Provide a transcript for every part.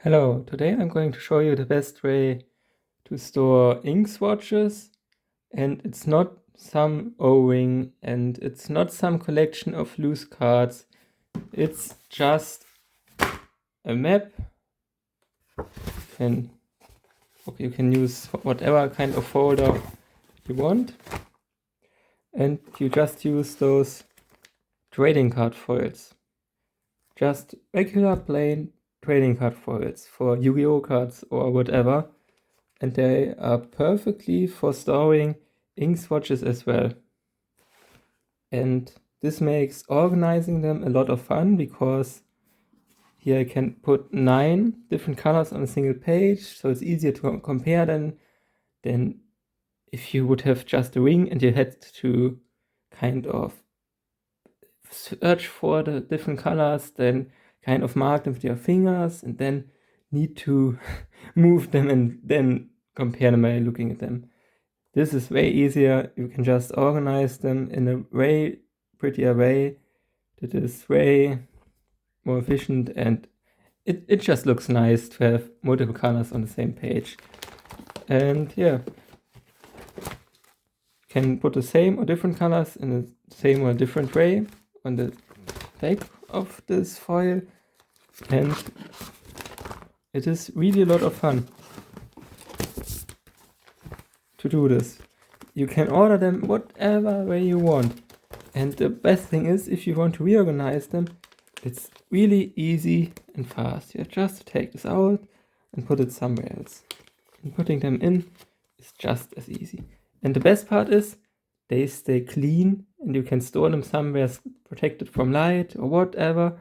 Hello, today I'm going to show you the best way to store ink swatches, and it's not some O-ring and it's not some collection of loose cards. It's just a map. You can use whatever kind of folder you want, and you just use those trading card foils. Just regular plain trading card foils for Yu-Gi-Oh cards or whatever. And they are perfectly for storing ink swatches as well. And this makes organizing them a lot of fun, because here I can put 9 different colors on a single page, so it's easier to compare than if you would have just a ring and you had to kind of search for the different colors, then kind of mark them with your fingers, and then need to move them and then compare them by looking at them. This is way easier. You can just organize them in a way prettier way that is way more efficient, and it just looks nice to have multiple colors on the same page. And yeah, you can put the same or different colors in the same or different way on the back of this foil, and it is really a lot of fun to do this. You can order them whatever way you want, and the best thing is, if you want to reorganize them, it's really easy and fast. You have just to take this out and put it somewhere else, and putting them in is just as easy. And the best part is they stay clean, and you can store them somewhere protected from light or whatever,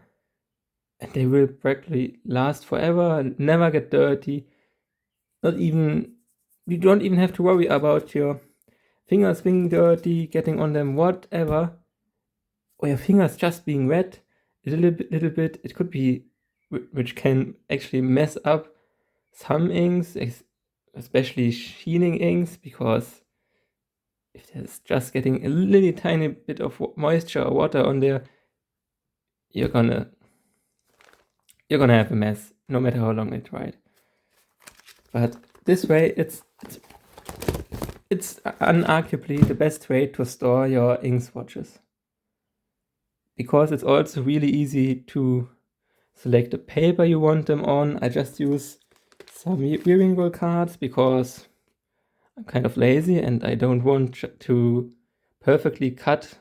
and they will practically last forever and never get dirty. You don't even have to worry about your fingers being dirty, getting on them, whatever, or your fingers just being wet a little bit. It could be, which can actually mess up some inks, especially sheening inks, because if there's just getting a little tiny bit of moisture or water on there, you're gonna have a mess, no matter how long it dried. But this way, it's unarguably the best way to store your ink swatches, because it's also really easy to select the paper you want them on. I just use some wearing roll cards because I'm kind of lazy and I don't want to perfectly cut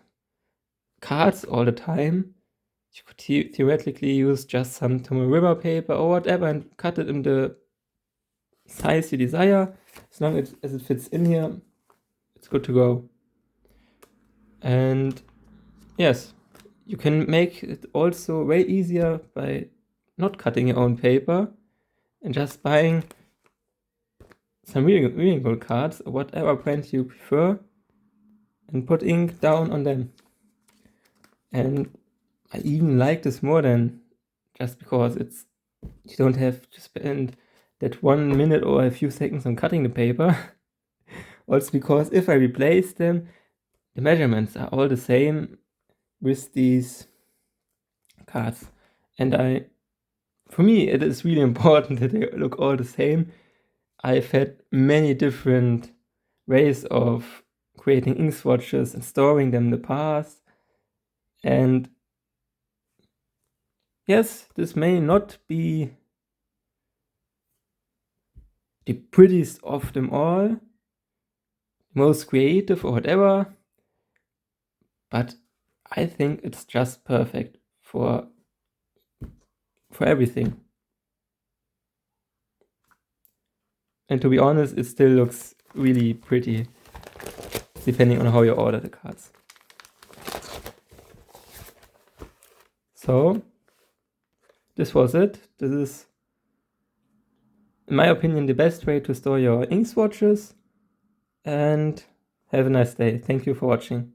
cards all the time. You could theoretically use just some Tomo River paper or whatever and cut it in the size you desire. As long as it fits in here, it's good to go. And yes, you can make it also way easier by not cutting your own paper and just buying some reading gold cards or whatever brand you prefer and put ink down on them. And I even like this more than just because you don't have to spend that 1 minute or a few seconds on cutting the paper. Also because if I replace them, the measurements are all the same with these cards. And for me, it is really important that they look all the same. I've had many different ways of creating ink swatches and storing them in the past. And yes, this may not be the prettiest of them all, most creative or whatever, but I think it's just perfect for everything. And to be honest, it still looks really pretty, depending on how you order the cards. So this was it. This is, in my opinion, the best way to store your ink swatches. And have a nice day. Thank you for watching.